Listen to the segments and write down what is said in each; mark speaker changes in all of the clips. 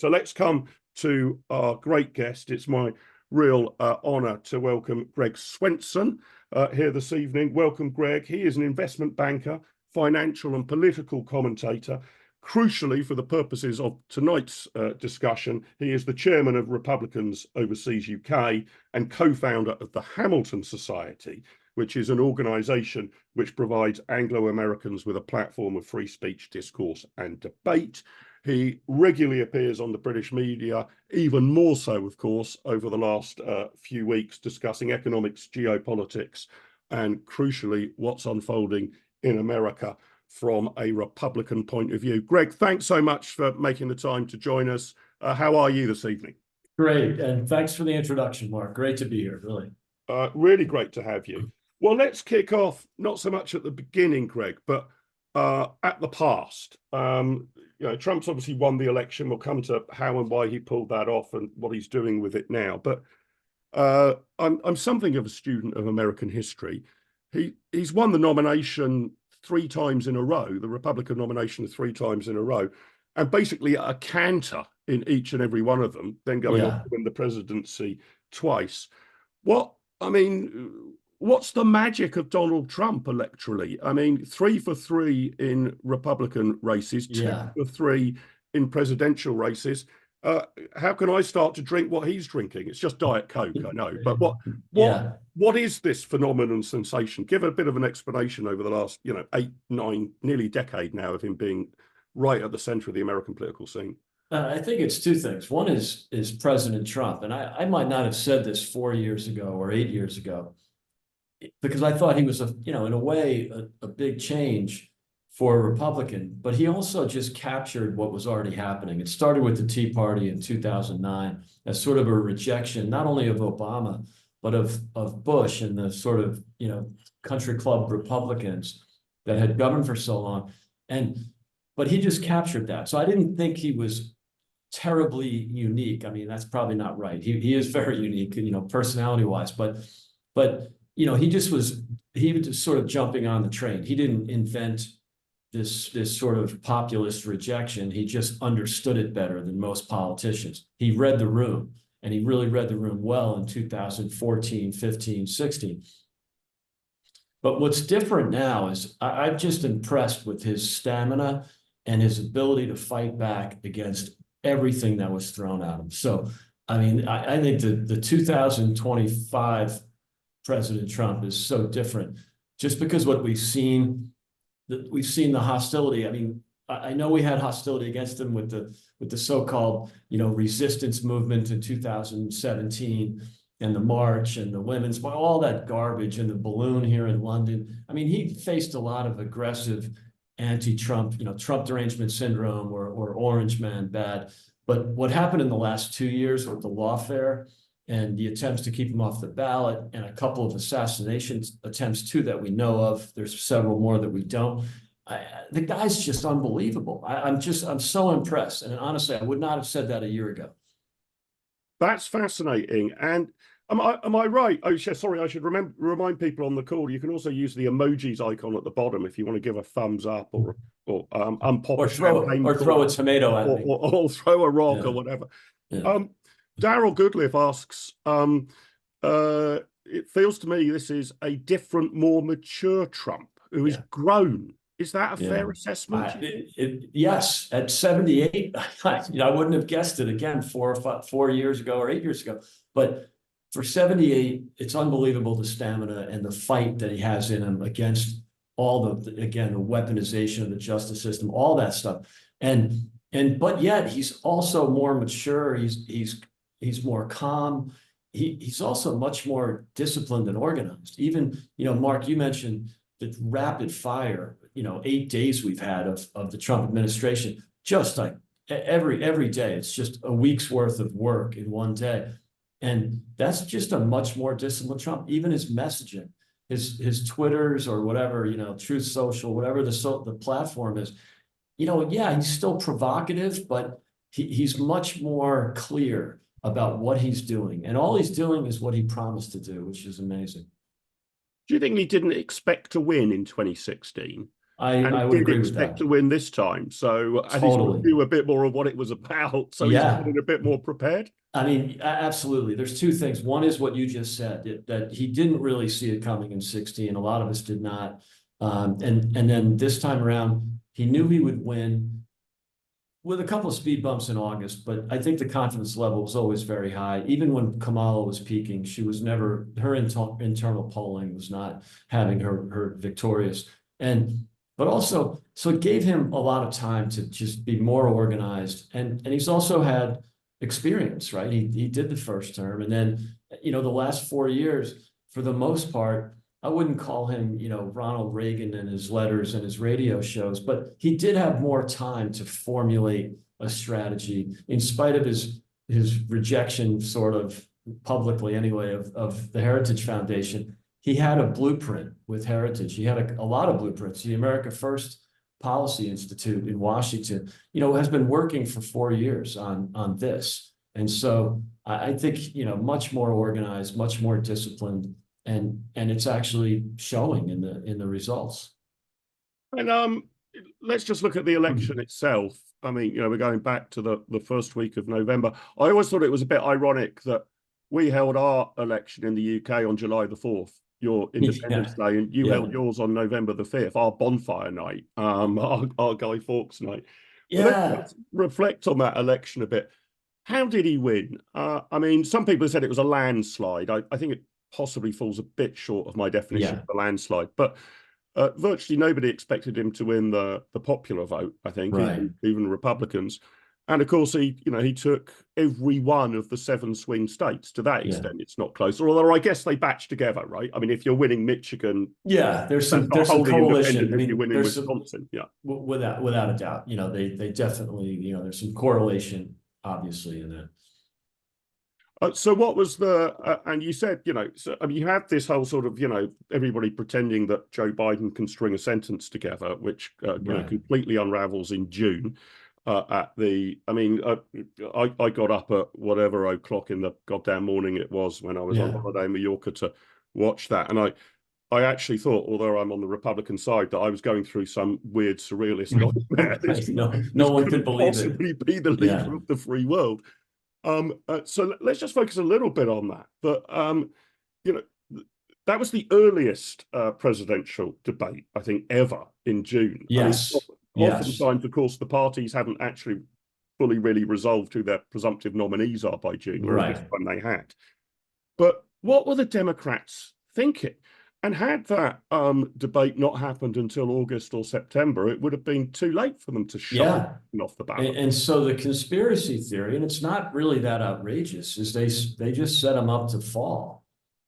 Speaker 1: So let's come to our great guest. It's my real honor to welcome Greg Swenson here this evening. Welcome, Greg. He is an investment banker, financial and political commentator. Crucially, for the purposes of tonight's discussion, he is the chairman of Republicans Overseas UK and co-founder of the Hamilton Society, which is an organisation which provides Anglo-Americans with a platform of free speech, discourse and debate. He regularly appears on the British media, even more so, of course, over the last few weeks, discussing economics, geopolitics, and crucially, what's unfolding in America from a Republican point of view. Greg, thanks so much for making the time to join us. How are you this evening?
Speaker 2: Great, and thanks for the introduction, Mark. Great to be here, really.
Speaker 1: Really great to have you. Well, let's kick off, not so much at the beginning, Greg, but at the past. You know, Trump's obviously won the election. We'll come to how and why he pulled that off and what he's doing with it now. But I'm something of a student of American history. He's won the nomination 3 times in a row, the Republican nomination 3 times in a row, and basically a canter in each and every one of them, then going on to win the presidency twice. What's the magic of Donald Trump electorally? I mean, 3 for 3 in Republican races, 2 for 3 in presidential races. How can I start to drink what he's drinking? It's just Diet Coke, I know. But what is this phenomenon sensation? Give a bit of an explanation over the last, 8, 9, nearly decade now of him being right at the center of the American political scene.
Speaker 2: I think it's 2 things. One is President Trump. And I might not have said this 4 years ago or 8 years ago, because I thought he was, in a way, a big change for a Republican, but he also just captured what was already happening. It started with the Tea Party in 2009 as sort of a rejection, not only of Obama, but of Bush and the sort of, country club Republicans that had governed for so long. But he just captured that. So I didn't think he was terribly unique. I mean, that's probably not right. He is very unique, personality-wise, but he was just sort of jumping on the train. He didn't invent this sort of populist rejection. He just understood it better than most politicians. He read the room, and he really read the room well in 2014, 15, 16. But what's different now is I'm just impressed with his stamina and his ability to fight back against everything that was thrown at him. So, I mean, I think the 2025 President Trump is so different just because what we've seen the hostility. I mean, I know we had hostility against him with the so-called, resistance movement in 2017 and the march and the women's, all that garbage and the balloon here in London. I mean, he faced a lot of aggressive anti-Trump, Trump derangement syndrome or orange man bad. But what happened in the last 2 years with the lawfare and the attempts to keep him off the ballot and a couple of assassination attempts too that we know of, there's several more that we don't. The guy's just unbelievable. I'm so impressed. And honestly, I would not have said that a year ago.
Speaker 1: That's fascinating. And am I right? Oh, sorry, I should remind people on the call, you can also use the emojis icon at the bottom if you want to give a thumbs up or unpop
Speaker 2: or throw a tomato at me.
Speaker 1: Or throw a rock or whatever.
Speaker 2: Yeah.
Speaker 1: Daryl Goodliff asks, it feels to me this is a different, more mature Trump who is grown. Is that a fair assessment?
Speaker 2: Yes, at 78, I wouldn't have guessed it again 4 years ago or 8 years ago. But for 78, it's unbelievable the stamina and the fight that he has in him against all the weaponization of the justice system, all that stuff. But yet he's also more mature. He's more calm. He's also much more disciplined and organized. Even, Mark, you mentioned the rapid fire, 8 days we've had of the Trump administration, just like every day. It's just a week's worth of work in one day. And that's just a much more disciplined Trump. Even his messaging, his Twitters or whatever, Truth Social, whatever the platform is, he's still provocative, but he's much more clear about what he's doing. And all he's doing is what he promised to do, which is amazing.
Speaker 1: Do you think he didn't expect to win in 2016? and he
Speaker 2: I would
Speaker 1: did
Speaker 2: agree with
Speaker 1: expect
Speaker 2: that.
Speaker 1: to win this time. So, and he sort of
Speaker 2: Totally.
Speaker 1: knew a bit more of what it was about. So he's
Speaker 2: Yeah.
Speaker 1: getting a bit more prepared.
Speaker 2: I mean, absolutely. There's two things. One is what you just said, that he didn't really see it coming in 16. A lot of us did not. And then this time around, he knew he would win with a couple of speed bumps in August, but I think the confidence level was always very high. Even when Kamala was peaking, she was never, her internal polling was not having her victorious. But also, so it gave him a lot of time to just be more organized. And he's also had experience, right? He did the first term. And then, the last 4 years, for the most part, I wouldn't call him, Ronald Reagan and his letters and his radio shows, but he did have more time to formulate a strategy in spite of his rejection, sort of publicly anyway, of the Heritage Foundation. He had a blueprint with Heritage. He had a lot of blueprints. The America First Policy Institute in Washington, has been working for 4 years on this. And so I think, much more organized, much more disciplined, and it's actually showing in the results.
Speaker 1: And let's just look at the election itself. I mean, we're going back to the first week of November. I always thought it was a bit ironic that we held our election in the UK on July the 4th, your Independence Day, and you held yours on November the 5th, our bonfire night, our Guy Fawkes night. But let's reflect on that election a bit. How did he win? I mean, some people said it was a landslide. I think it possibly falls a bit short of my definition of a landslide, but virtually nobody expected him to win the popular vote, I think, even Republicans. And of course, he took every one of the 7 swing states. To that extent, it's not close. Although I guess they batch together, right? I mean, if you're winning Michigan,
Speaker 2: there's some coalition. I mean,
Speaker 1: if you're winning Wisconsin,
Speaker 2: without a doubt. They definitely, there's some correlation, obviously, in that.
Speaker 1: So what was and you said, so, I mean, you had this whole sort of, everybody pretending that Joe Biden can string a sentence together, which, completely unravels in June. I got up at whatever o'clock in the goddamn morning it was when I was on holiday in Mallorca to watch that. And I actually thought, although I'm on the Republican side, that I was going through some weird surrealist nightmare.
Speaker 2: No one could believe it.
Speaker 1: Possibly be the leader of the free world. So let's just focus a little bit on that. But that was the earliest presidential debate, I think, ever in June.
Speaker 2: Yes.
Speaker 1: Oftentimes, of course, the parties haven't actually fully really resolved who their presumptive nominees are by June, or this time they had. But what were the Democrats thinking? And had that debate not happened until August or September, it would have been too late for them to shut off the ballot.
Speaker 2: And so the conspiracy theory, and it's not really that outrageous, is they just set them up to fall.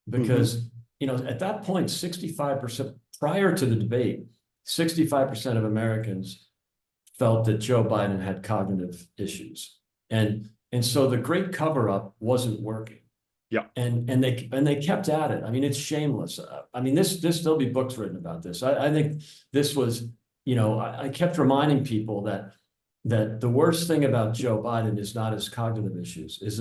Speaker 2: Because, at that point, 65%, prior to the debate, 65% of Americans felt that Joe Biden had cognitive issues. And so the great cover-up wasn't working.
Speaker 1: Yeah.
Speaker 2: And they kept at it. I mean, it's shameless. I mean, there'll be books written about this. I think this was, I kept reminding people that the worst thing about Joe Biden is not his cognitive issues, it's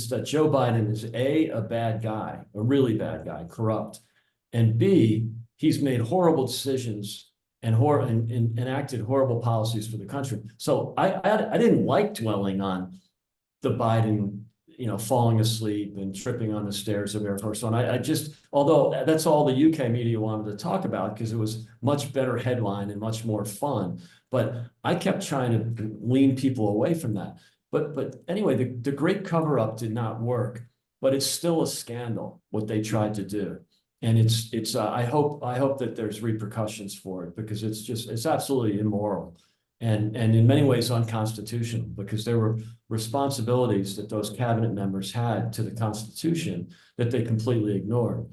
Speaker 2: that Joe Biden is a bad guy, a really bad guy, corrupt, and B, he's made horrible decisions and enacted horrible policies for the country. So I didn't like dwelling on the Biden, falling asleep and tripping on the stairs of Air Force One. I just, although that's all the UK media wanted to talk about because it was much better headline and much more fun. But I kept trying to lean people away from that. But anyway, the great cover-up did not work, but it's still a scandal what they tried to do. And it's I hope that there's repercussions for it, because it's absolutely immoral. And in many ways unconstitutional, because there were responsibilities that those cabinet members had to the Constitution that they completely ignored.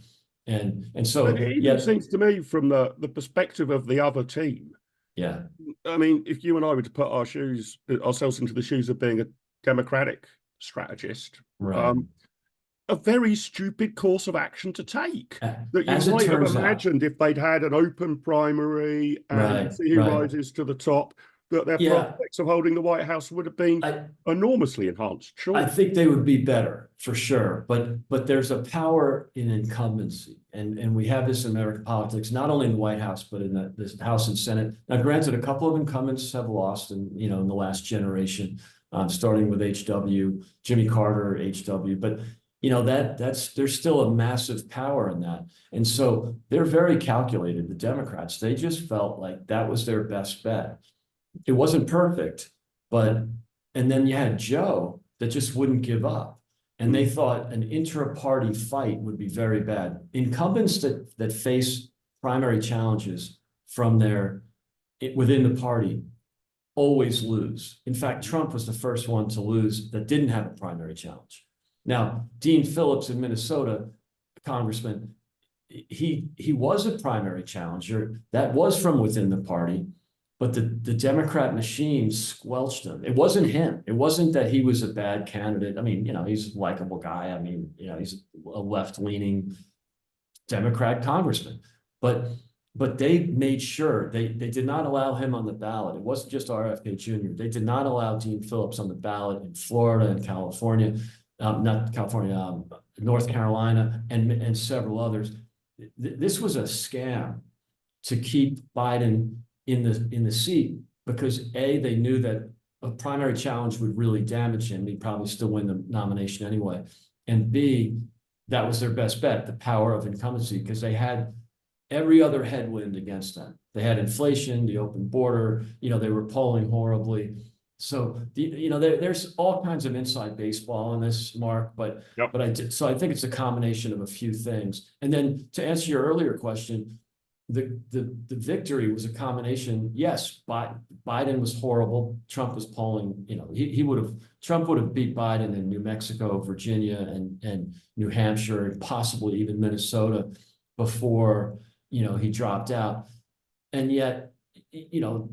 Speaker 2: And so
Speaker 1: it even seems to me, from the perspective of the other team.
Speaker 2: Yeah.
Speaker 1: I mean, if you and I were to put ourselves into the shoes of being a Democratic strategist, a very stupid course of action to take that you might have imagined if they'd had an open primary and see who rises to the top. that their
Speaker 2: Yeah,
Speaker 1: prospects of holding the White House would have been
Speaker 2: I
Speaker 1: enormously enhanced,
Speaker 2: I
Speaker 1: surely.
Speaker 2: think they would be better for sure, but there's a power in incumbency, and we have this in American politics, not only in the White House but in the House and Senate. Now, granted, a couple of incumbents have lost, in the last generation, starting with HW, Jimmy Carter, HW, but there's still a massive power in that, and so they're very calculated. The Democrats, they just felt like that was their best bet. It wasn't perfect, but and then you had Joe that just wouldn't give up. And they thought an intra-party fight would be very bad. Incumbents that face primary challenges from within the party always lose. In fact, Trump was the first one to lose that didn't have a primary challenge. Now, Dean Phillips in Minnesota, congressman, he was a primary challenger that was from within the party, but the Democrat machine squelched him. It wasn't him. It wasn't that he was a bad candidate. I mean, he's a likable guy. I mean, he's a left-leaning Democrat congressman. But they made sure they did not allow him on the ballot. It wasn't just RFK Jr. They did not allow Dean Phillips on the ballot in Florida and California, not California, North Carolina, and several others. This was a scam to keep Biden in the seat, because they knew that a primary challenge would really damage him. He'd probably still win the nomination anyway. And B, that was their best bet, the power of incumbency, because they had every other headwind against them. They had inflation, the open border, they were polling horribly. So there's all kinds of inside baseball in this, Mark, but I think it's a combination of a few things. And then to answer your earlier question, the victory was a combination. Yes, Biden was horrible. Trump was polling, Trump would have beat Biden in New Mexico, Virginia, and New Hampshire, and possibly even Minnesota before, he dropped out. And yet,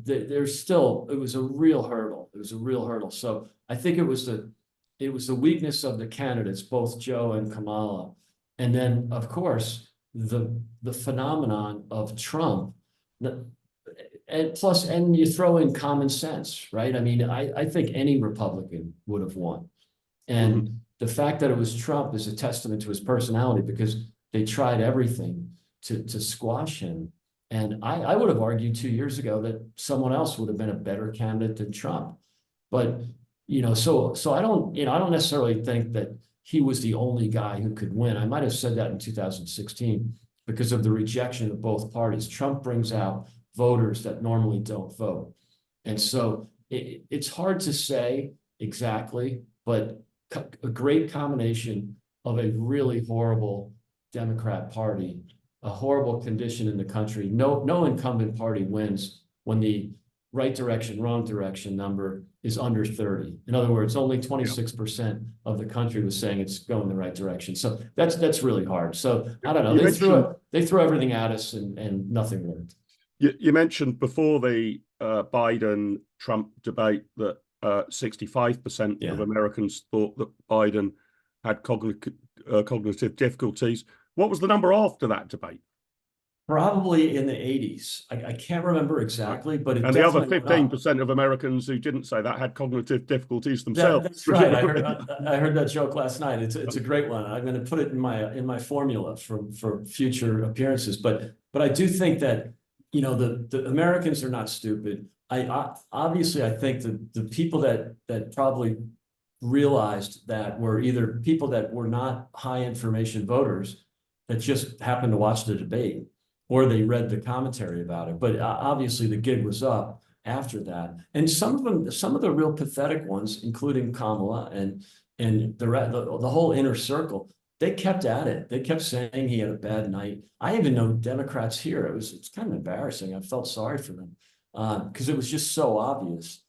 Speaker 2: there's still, it was a real hurdle. It was a real hurdle. So I think it was the weakness of the candidates, both Joe and Kamala. And then, of course, the phenomenon of Trump, and you throw in common sense, right? I mean, I think any Republican would have won. And the fact that it was Trump is a testament to his personality, because they tried everything to squash him. And I would have argued 2 years ago that someone else would have been a better candidate than Trump. But, so I don't necessarily think that he was the only guy who could win. I might have said that in 2016 because of the rejection of both parties. Trump brings out voters that normally don't vote. And so it's hard to say exactly, but a great combination of a really horrible Democrat party, a horrible condition in the country. No incumbent party wins when the right direction, wrong direction number is under 30. In other words, only 26% of the country was saying it's going the right direction. So that's really hard. So I don't know. They threw everything at us and nothing worked.
Speaker 1: You mentioned before the Biden-Trump debate that 65% of Americans thought that Biden had cognitive difficulties. What was the number after that debate?
Speaker 2: Probably in the 80s. I can't remember exactly, but
Speaker 1: and the other 15% of Americans who didn't say that had cognitive difficulties themselves.
Speaker 2: That's right. I heard that joke last night. It's a great one. I'm going to put it in my formula for future appearances. But I do think that the Americans are not stupid. Obviously I think the people that probably realized that were either people that were not high information voters that just happened to watch the debate, or they read the commentary about it. But obviously the gig was up after that. And some of the real pathetic ones, including Kamala and the whole inner circle, they kept at it. They kept saying he had a bad night. I even know Democrats here. It's kind of embarrassing. I felt sorry for them because it was just so obvious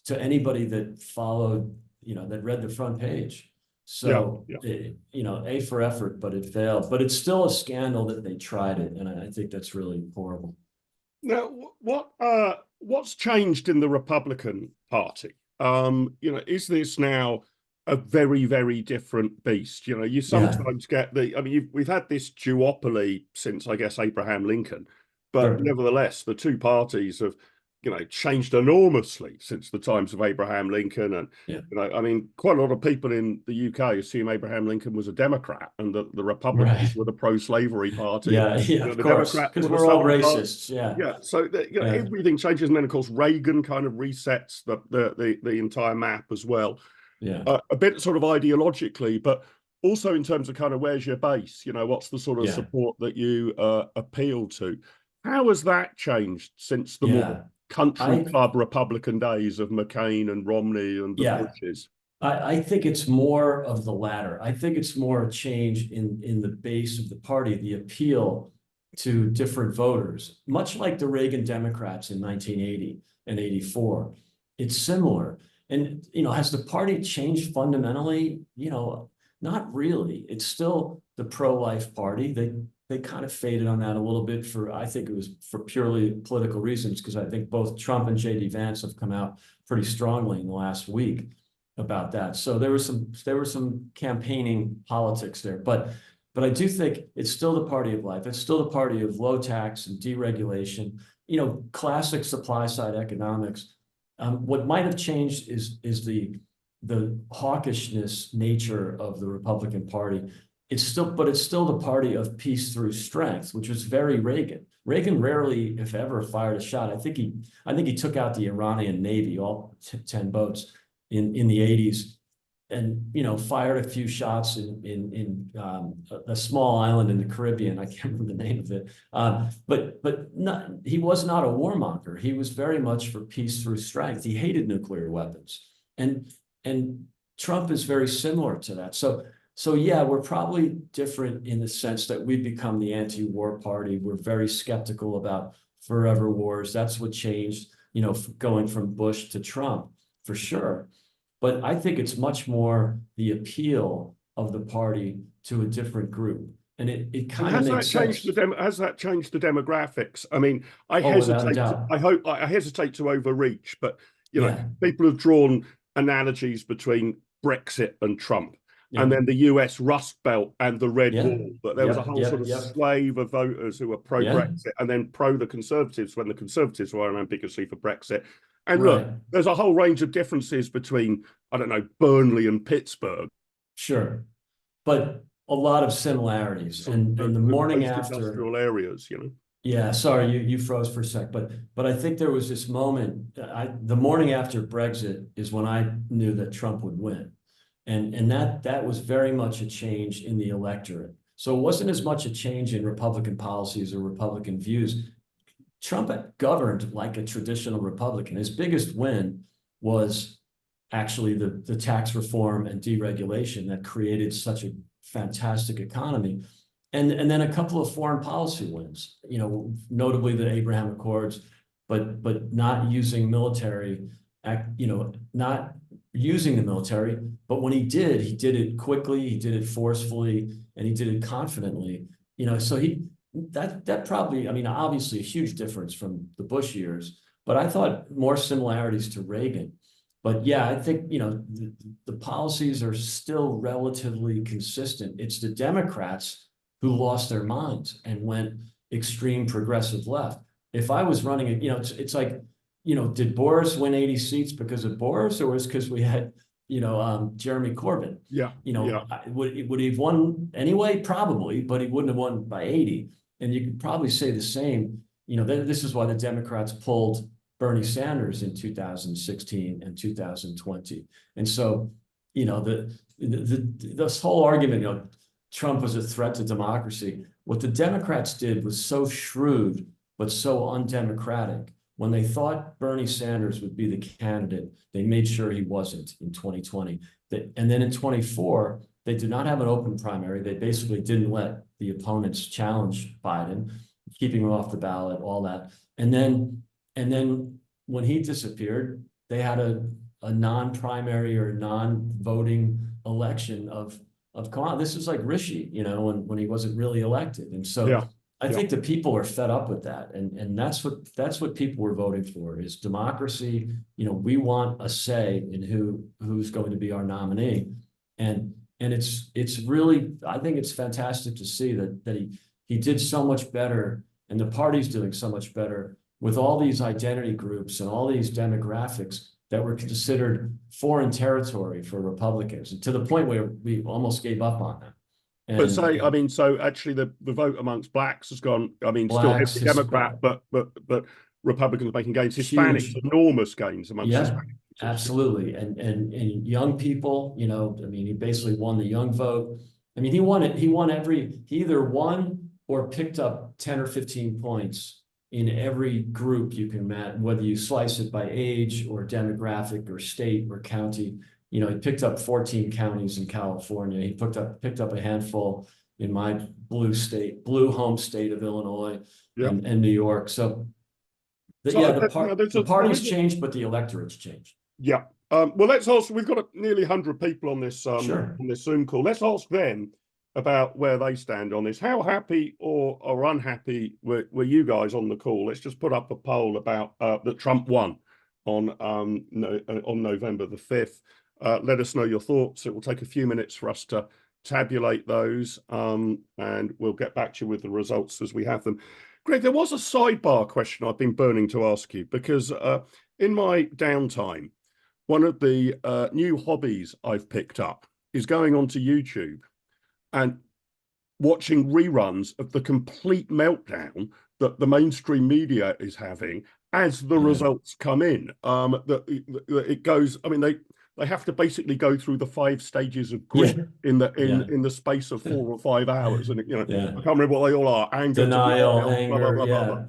Speaker 2: to anybody that followed, that read the front page. So, A for effort, but it failed. But it's still a scandal that they tried it. And I think that's really horrible.
Speaker 1: Now, what's changed in the Republican Party? Is this now a very, very different beast? You sometimes get we've had this duopoly since, I guess, Abraham Lincoln. But nevertheless, the two parties have changed enormously since the times of Abraham Lincoln. And,
Speaker 2: Yeah.
Speaker 1: I mean, quite a lot of people in the UK assume Abraham Lincoln was a Democrat and that the Republicans
Speaker 2: Right.
Speaker 1: were the pro-slavery party.
Speaker 2: Yeah, yeah,
Speaker 1: And,
Speaker 2: of
Speaker 1: the
Speaker 2: course,
Speaker 1: Democrats
Speaker 2: because
Speaker 1: were the
Speaker 2: we're all
Speaker 1: Southern party.
Speaker 2: racists. Yeah.
Speaker 1: Yeah. So,
Speaker 2: Yeah.
Speaker 1: everything changes. And then, of course, Reagan kind of resets the entire map as well.
Speaker 2: Yeah.
Speaker 1: A bit sort of ideologically, but also in terms of kind of where's your base, what's the sort of
Speaker 2: Yeah.
Speaker 1: support that you appeal to. How has that changed since the more
Speaker 2: Yeah.
Speaker 1: country club Republican days of McCain and Romney and the Bushes?
Speaker 2: I think it's more of the latter. I think it's more a change in the base of the party, the appeal to different voters, much like the Reagan Democrats in 1980 and 84. It's similar. And, has the party changed fundamentally? Not really. It's still the pro-life party. They kind of faded on that a little bit I think it was for purely political reasons, because I think both Trump and J.D. Vance have come out pretty strongly in the last week about that. So there was some campaigning politics there, but I do think it's still the party of life. It's still the party of low tax and deregulation, classic supply side economics. What might have changed is the hawkishness nature of the Republican Party. It's still the party of peace through strength, which was very Reagan. Reagan rarely, if ever, fired a shot. I think he took out the Iranian Navy, all 10 boats in the 80s, and fired a few shots in a small island in the Caribbean. I can't remember the name of it. But he was not a warmonger. He was very much for peace through strength. He hated nuclear weapons, and Trump is very similar to that. So yeah, we're probably different in the sense that we've become the anti-war party. We're very skeptical about forever wars. That's what changed, going from Bush to Trump, for sure. But I think it's much more the appeal of the party to a different group. And it kind of makes sense.
Speaker 1: Has that changed the demographics? I mean, I hesitate to overreach, but people have drawn analogies between Brexit and Trump. Yeah. And then the US Rust Belt and the Red Wall, that there was a whole sort of slave of voters who were pro-Brexit and then pro the Conservatives when the Conservatives were unambiguously for Brexit. And look, there's a whole range of differences between, I don't know, Burnley and Pittsburgh.
Speaker 2: Sure. But a lot of similarities. And the morning after
Speaker 1: industrial areas,
Speaker 2: Yeah, sorry, you froze for a sec, but I think there was this moment. The morning after Brexit is when I knew that Trump would win. And that was very much a change in the electorate. So it wasn't as much a change in Republican policies or Republican views. Trump governed like a traditional Republican. His biggest win was actually the tax reform and deregulation that created such a fantastic economy. And then a couple of foreign policy wins, notably the Abraham Accords, but not using military, not using the military. But when he did it quickly, he did it forcefully, and he did it confidently. So that probably, obviously a huge difference from the Bush years, but I thought more similarities to Reagan. But yeah, I think, the policies are still relatively consistent. It's the Democrats who lost their minds and went extreme progressive left. If I was running it, it's like, did Boris win 80 seats because of Boris, or was because we had, Jeremy Corbyn?
Speaker 1: Yeah.
Speaker 2: Would he have won anyway? Probably, but he wouldn't have won by 80. And you could probably say the same. This is why the Democrats pulled Bernie Sanders in 2016 and 2020. And so, this whole argument, Trump was a threat to democracy. What the Democrats did was so shrewd, but so undemocratic. When they thought Bernie Sanders would be the candidate, they made sure he wasn't in 2020. And then in 24, they did not have an open primary. They basically didn't let the opponents challenge Biden, keeping him off the ballot, all that. And then when he disappeared, they had a non-primary or non-voting election of come on, this is like Rishi, when he wasn't really elected. And so I think the people are fed up with that. And that's what people were voting for, is democracy. We want a say in who's going to be our nominee. And it's really, I think it's fantastic to see that he did so much better, and the party's doing so much better with all these identity groups and all these demographics that were considered foreign territory for Republicans, and to the point where we almost gave up on them.
Speaker 1: But say, I mean, so actually the vote amongst blacks has gone, I mean, still
Speaker 2: blacks,
Speaker 1: heavily Democrat, but Republicans making gains. Hispanics,
Speaker 2: huge,
Speaker 1: enormous gains amongst
Speaker 2: yeah,
Speaker 1: Hispanics.
Speaker 2: absolutely. And young people, you know, I mean, he basically won the young vote. I mean, he won it. He either won or picked up 10 or 15 points in every group you can match, whether you slice it by age or demographic or state or county. You know, he picked up 14 counties in California. He picked up a handful in my blue home state of Illinois and New York. So the party's changed, but the electorate's changed.
Speaker 1: Yeah. Well, let's ask. We've got nearly 100 people on this
Speaker 2: Sure.
Speaker 1: on this Zoom call. Let's ask them about where they stand on this. How happy or unhappy were you guys on the call? Let's just put up a poll about that Trump won on November the 5th. Let us know your thoughts. It will take a few minutes for us to tabulate those, and we'll get back to you with the results as we have them. Greg, there was a sidebar question I've been burning to ask you, because in my downtime, one of the new hobbies I've picked up is going onto YouTube and watching reruns of the complete meltdown that the mainstream media is having as the results come in. It goes, I mean, they have to basically go through the 5 stages of grief in the space of 4 or 5 hours, and I can't remember what they all are: anger,
Speaker 2: denial, anger,
Speaker 1: blah, blah, blah, blah.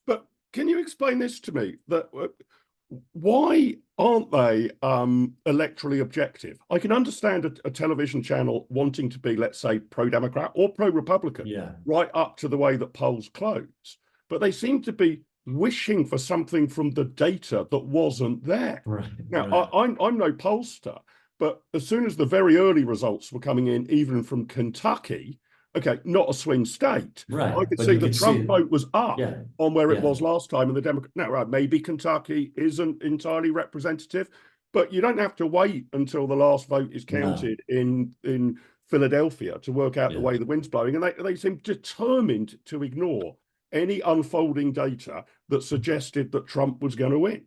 Speaker 1: But can you explain this to me? That why aren't they electorally objective? I can understand a television channel wanting to be, let's say, pro-Democrat or pro-Republican, right up to the way that polls close, but they seem to be wishing for something from the data that wasn't there. Now, I'm no pollster, but as soon as the very early results were coming in, even from Kentucky, okay, not a swing state, I could see the Trump vote was up on where it was last time, and the Democrat. Now, right, maybe Kentucky isn't entirely representative, but you don't have to wait until the last vote is counted in Philadelphia to work out the way the wind's blowing, and they seem determined to ignore any unfolding data that suggested that Trump was going to win.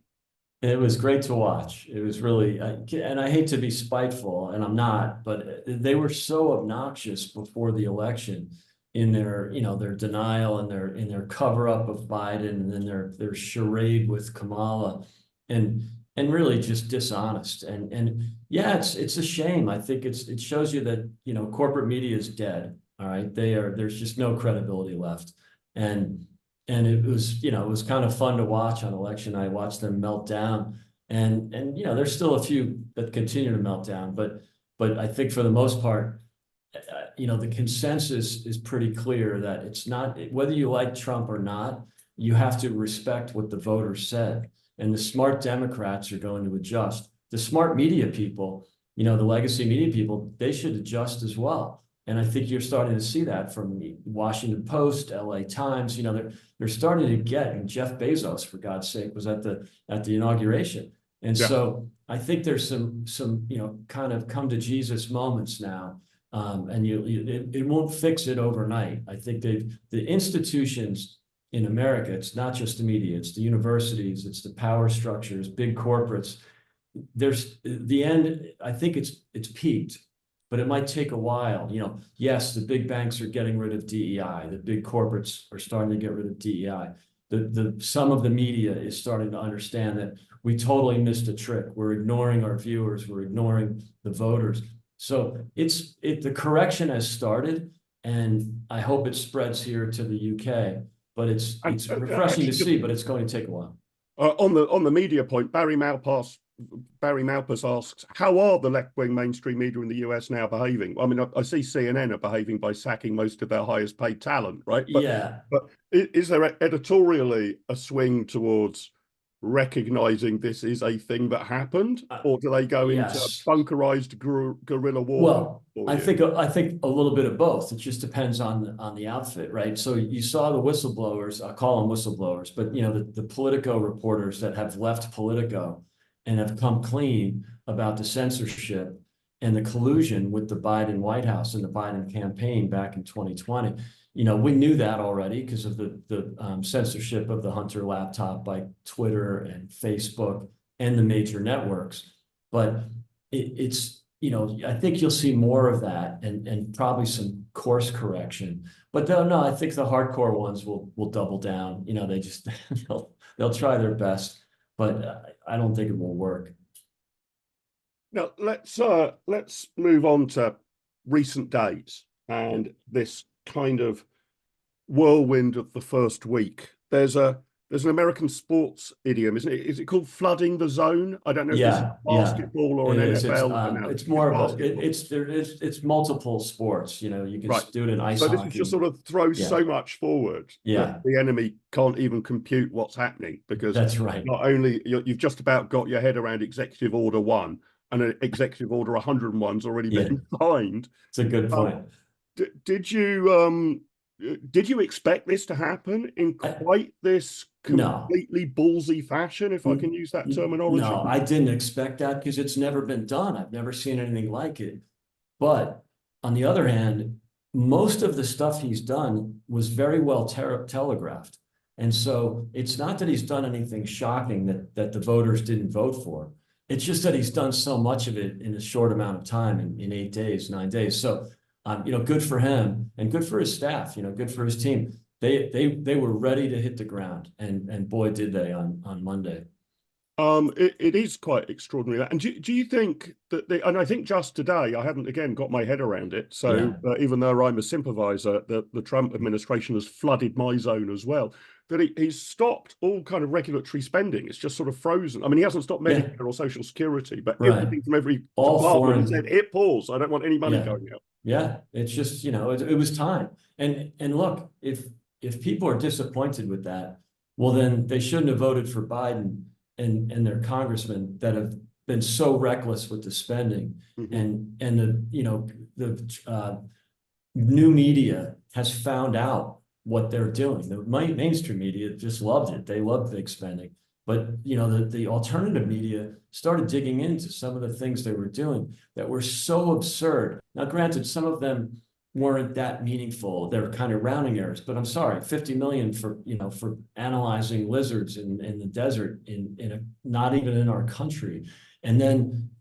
Speaker 2: It was great to watch. It was really, and I hate to be spiteful, and I'm not, but they were so obnoxious before the election in their, their denial and their cover up of Biden, and then their charade with Kamala, and really just dishonest. And yeah, it's a shame. I think it shows you that corporate media is dead. All right, there's just no credibility left. And it was, it was kind of fun to watch on election night, watch them melt down. And there's still a few that continue to melt down, but I think for the most part, the consensus is pretty clear that it's not, whether you like Trump or not, you have to respect what the voters said. And the smart Democrats are going to adjust. The smart media people, the legacy media people, they should adjust as well. And I think you're starting to see that from the Washington Post, LA Times. They're starting to get, and Jeff Bezos, for God's sake, was at the inauguration. And so I think there's some kind of come to Jesus moments now. And it won't fix it overnight. I think the institutions in America, it's not just the media, it's the universities, it's the power structures, big corporates. There's the end, I think it's peaked. But it might take a while. Yes, the big banks are getting rid of DEI. The big corporates are starting to get rid of DEI. Some of the media is starting to understand that we totally missed a trick. We're ignoring our viewers. We're ignoring the voters. So the correction has started, and I hope it spreads here to the UK. But it's refreshing to see, but it's going to take a while.
Speaker 1: On the media point, Barry Malpass asks, how are the left-wing mainstream media in the US now behaving? I mean, I see CNN are behaving by sacking most of their highest paid talent, right? But is there editorially a swing towards recognizing this is a thing that happened, or do they go into bunkerized guerrilla war?
Speaker 2: Well, I think a little bit of both. It just depends on the outfit, right? So you saw the whistleblowers, I call them whistleblowers, but the Politico reporters that have left Politico and have come clean about the censorship and the collusion with the Biden White House and the Biden campaign back in 2020. we knew that already because of the censorship of the Hunter laptop by Twitter and Facebook and the major networks. But it's, I think you'll see more of that and probably some course correction. But no, I think the hardcore ones will double down. They just they'll try their best, but I don't think it will work.
Speaker 1: Now let's move on to recent days and this kind of whirlwind of the first week. There's an American sports idiom, isn't it? Is it called flooding the zone? I don't know if this is basketball or an NFL.
Speaker 2: It's more of it's multiple sports. You can do it in ice hockey.
Speaker 1: So this just sort of throws so much forward that the enemy can't even compute what's happening, because
Speaker 2: that's right.
Speaker 1: Not only you've just about got your head around Executive Order 1, and an Executive Order 101's already been signed.
Speaker 2: It's a good point.
Speaker 1: Did you expect this to happen in quite this completely ballsy fashion, if I can use that terminology?
Speaker 2: No, I didn't expect that because it's never been done. I've never seen anything like it. But on the other hand, most of the stuff he's done was very well telegraphed. And so it's not that he's done anything shocking that the voters didn't vote for. It's just that he's done so much of it in a short amount of time, in 8 days, 9 days. So good for him and good for his staff, good for his team. They were ready to hit the ground, and boy, did they on Monday.
Speaker 1: It is quite extraordinary. And do you think that and I think just today, I haven't again got my head around it. So even though I'm a sympathizer, the Trump administration has flooded my zone as well, that he's stopped all kind of regulatory spending. It's just sort of frozen. I mean, he hasn't stopped Medicare or Social Security, but everything from every department said, hit pause. I don't want any money going out.
Speaker 2: Yeah, it's just, it was time. And look, if people are disappointed with that, well, then they shouldn't have voted for Biden and their congressmen that have been so reckless with the spending. And the new media has found out what they're doing. The mainstream media just loved it. They loved big spending. But the alternative media started digging into some of the things they were doing that were so absurd. Now, granted, some of them weren't that meaningful. They're kind of rounding errors. But I'm sorry, $50 million for analyzing lizards in the desert not even in our country. And then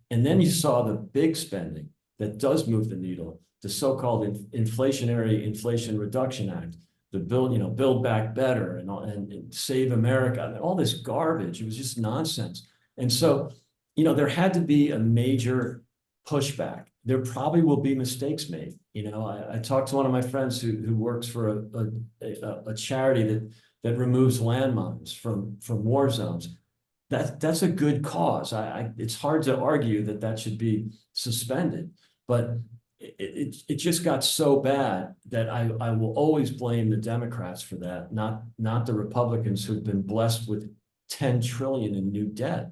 Speaker 2: you saw the big spending that does move the needle, the so-called Inflation Reduction Act. The Build Back Better and Save America, and all this garbage. It was just nonsense. And so, there had to be a major pushback. There probably will be mistakes made. I talked to one of my friends who works for a charity that removes landmines from war zones. That's a good cause. It's hard to argue that should be suspended, but it just got so bad that I will always blame the Democrats for that, not the Republicans who've been blessed with 10 trillion in new debt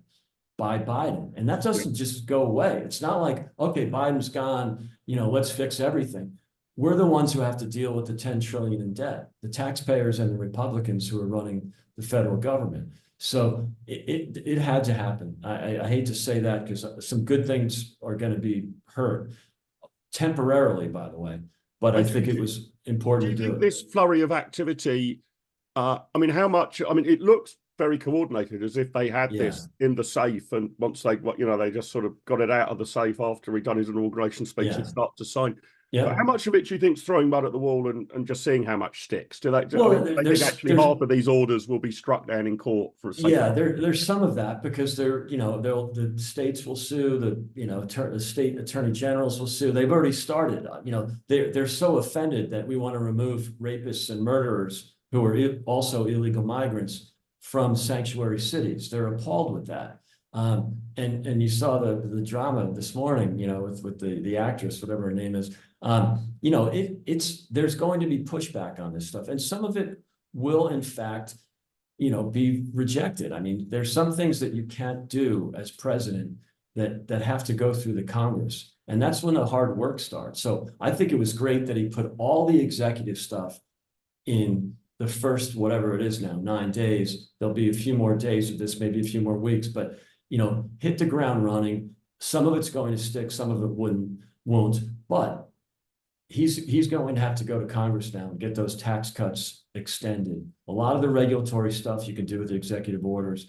Speaker 2: by Biden. And that doesn't just go away. It's not like, okay, Biden's gone, let's fix everything. We're the ones who have to deal with the 10 trillion in debt, the taxpayers and the Republicans who are running the federal government. So it had to happen. I hate to say that because some good things are going to be hurt. Temporarily, by the way, but I think it was important to do it.
Speaker 1: This flurry of activity, how much? It looks very coordinated, as if they had this in the safe, and once they just sort of got it out of the safe after he'd done his inauguration speech and start to sign. But how much of it do you think is throwing mud at the wall and just seeing how much sticks? Do they think actually half of these orders will be struck down in court for a
Speaker 2: there's some of that, because the states will sue, the state attorney generals will sue. They've already started. They're so offended that we want to remove rapists and murderers who are also illegal migrants from sanctuary cities. They're appalled with that. And you saw the drama this morning, with the actress, whatever her name is. There's going to be pushback on this stuff, and some of it will, in fact, be rejected. There's some things that you can't do as president that have to go through the Congress, and that's when the hard work starts. So I think it was great that he put all the executive stuff in the first, whatever it is now, 9 days. There'll be a few more days of this, maybe a few more weeks, but hit the ground running. Some of it's going to stick, some of it won't, but he's going to have to go to Congress now and get those tax cuts extended. A lot of the regulatory stuff you can do with the executive orders,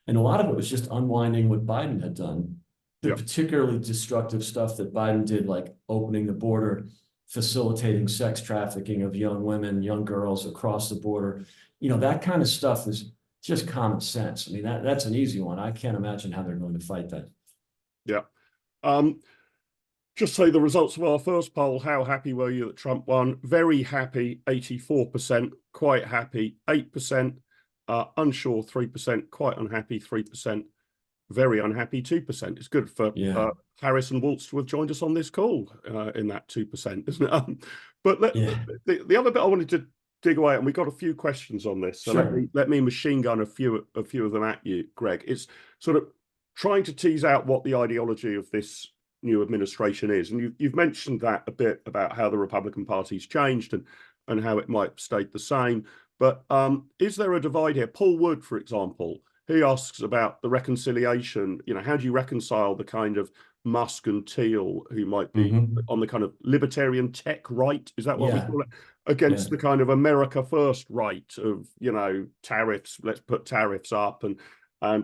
Speaker 2: and a lot of it was just unwinding what Biden had done. The
Speaker 1: Yeah.
Speaker 2: particularly destructive stuff that Biden did, like opening the border, facilitating sex trafficking of young women, young girls across the border. That kind of stuff is just common sense. I mean, that's an easy one. I can't imagine how they're going to fight that.
Speaker 1: Yeah. Just say the results of our first poll. How happy were you that Trump won? Very happy, 84%. Quite happy, 8%. Unsure, 3%. Quite unhappy, 3%. Very unhappy, 2%. It's good for Harris and Waltz to have joined us on this call in that 2%, isn't it? But the other bit I wanted to dig away, and we got a few questions on this, so let me machine gun a few of them at you, Greg. It's sort of trying to tease out what the ideology of this new administration is, and you've mentioned that a bit about how the Republican Party's changed and how it might stay the same. But is there a divide here? Paul Wood, for example, he asks about the reconciliation. How do you reconcile the kind of Musk and Thiel, who might be on the kind of libertarian tech right, is that what we call it, against the kind of America first right of, tariffs, let's put tariffs up and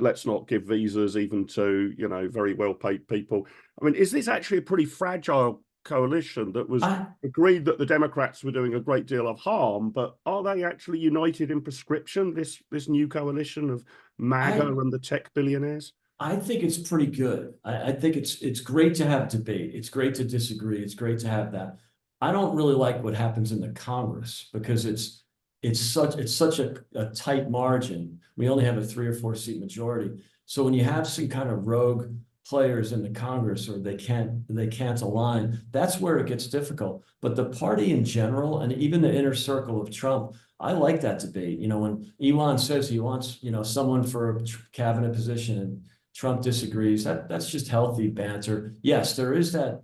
Speaker 1: let's not give visas even to, very well-paid people. I mean, is this actually a pretty fragile coalition that was agreed that the Democrats were doing a great deal of harm, but are they actually united in prescription, this new coalition of MAGA and the tech billionaires?
Speaker 2: I think it's pretty good. I think it's great to have debate. It's great to disagree. It's great to have that. I don't really like what happens in the Congress because it's such a tight margin. We only have a 3 or 4 seat majority. So when you have some kind of rogue players in the Congress, or they can't align, that's where it gets difficult. But the party in general, and even the inner circle of Trump, I like that debate. When Elon says he wants, someone for a cabinet position and Trump disagrees, that's just healthy banter. Yes, there is that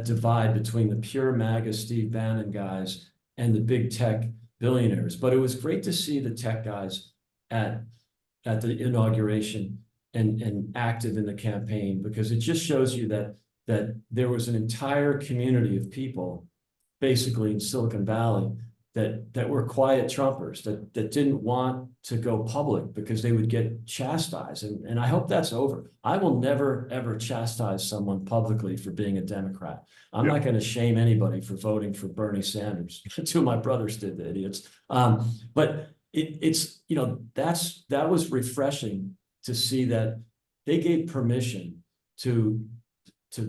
Speaker 2: divide between the pure MAGA Steve Bannon guys and the big tech billionaires. But it was great to see the tech guys at the inauguration and active in the campaign, because it just shows you that there was an entire community of people basically in Silicon Valley that were quiet Trumpers, that didn't want to go public because they would get chastised. And I hope that's over. I will never, ever chastise someone publicly for being a Democrat. I'm not going to shame anybody for voting for Bernie Sanders. 2 of my brothers did, the idiots. But it's that was refreshing to see that they gave permission to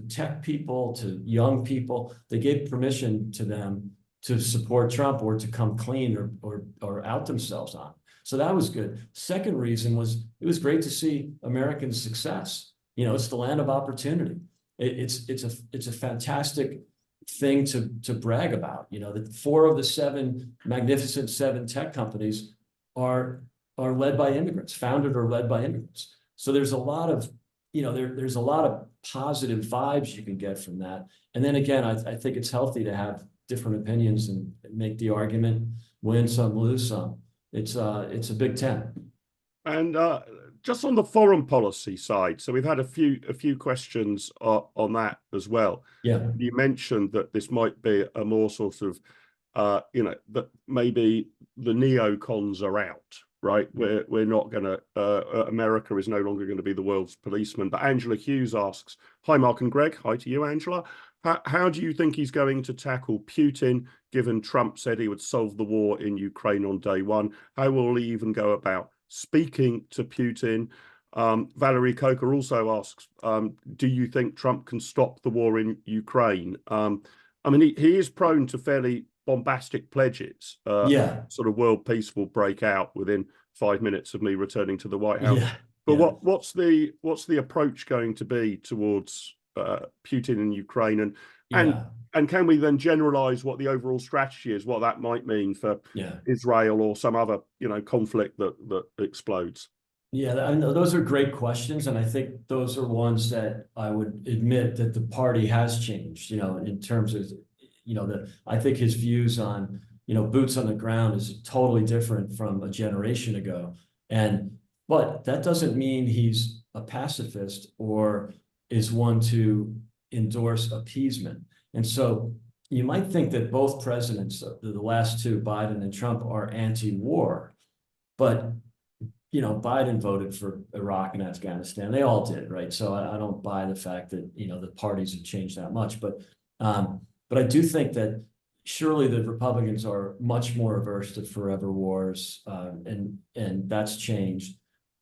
Speaker 2: tech people, to young people. They gave permission to them to support Trump or to come clean or out themselves on. So that was good. Second reason was it was great to see American success. It's the land of opportunity. It's a fantastic thing to brag about. That 4 of the 7 magnificent 7 tech companies are led by immigrants, founded or led by immigrants. So there's a lot of, there's a lot of positive vibes you can get from that. And then again, I think it's healthy to have different opinions and make the argument, win some, lose some. It's a Big Ten. And
Speaker 1: just on the foreign policy side, so we've had a few questions on that as well.
Speaker 2: Yeah,
Speaker 1: you mentioned that this might be a more sort of, that maybe the neocons are out, right? We're not going to. America is no longer going to be the world's policeman. But Angela Hughes asks, "Hi, Mark and Greg." Hi to you, Angela. How do you think he's going to tackle Putin, given Trump said he would solve the war in Ukraine on day one? How will he even go about speaking to Putin? Valerie Coker also asks, do you think Trump can stop the war in Ukraine? I mean, he is prone to fairly bombastic pledges. Sort of world peace will break out within 5 minutes of me returning to the White House. But what's the approach going to be towards Putin in Ukraine, and can we then generalize what the overall strategy is, what that might mean for Israel or some other conflict that explodes?
Speaker 2: I mean, those are great questions, and I think those are ones that I would admit that the party has changed. In terms of I think his views on boots on the ground is totally different from a generation ago, but that doesn't mean he's a pacifist or is one to endorse appeasement. And so, you might think that both presidents, the last two, Biden and Trump, are anti-war, but Biden voted for Iraq and Afghanistan. They all did, right? So I don't buy the fact that the parties have changed that much, but I do think that surely the Republicans are much more averse to forever wars, and that's changed.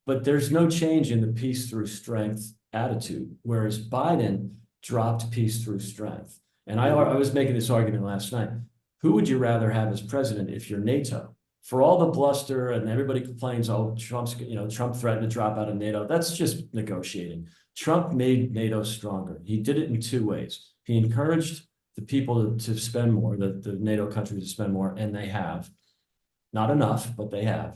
Speaker 2: But there's no change in the peace through strength attitude, whereas Biden dropped peace through strength. And I was making this argument last night. Who would you rather have as president if you're NATO? For all the bluster and everybody complains, oh, Trump threatened to drop out of NATO. That's just negotiating. Trump made NATO stronger. He did it in two ways. He encouraged the people to spend more, the NATO countries to spend more, and they have. Not enough, but they have.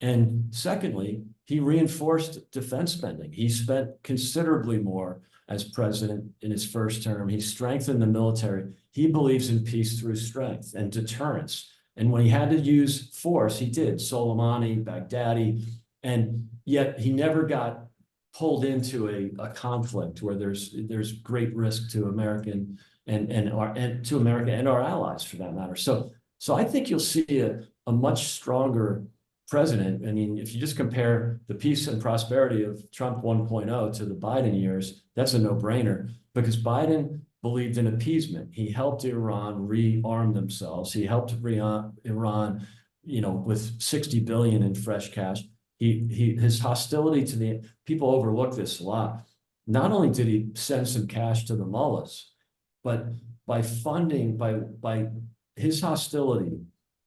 Speaker 2: And secondly, he reinforced defense spending. He spent considerably more as president in his first term. He strengthened the military. He believes in peace through strength and deterrence. And when he had to use force, he did. Soleimani, Baghdadi, and yet he never got pulled into a conflict where there's great risk to America and our allies for that matter. So I think you'll see a much stronger president. I mean, if you just compare the peace and prosperity of Trump 1.0 to the Biden years, that's a no-brainer because Biden believed in appeasement. He helped Iran rearm themselves. He helped Iran, with 60 billion in fresh cash. His hostility to the people overlook this a lot. Not only did he send some cash to the mullahs, but by his hostility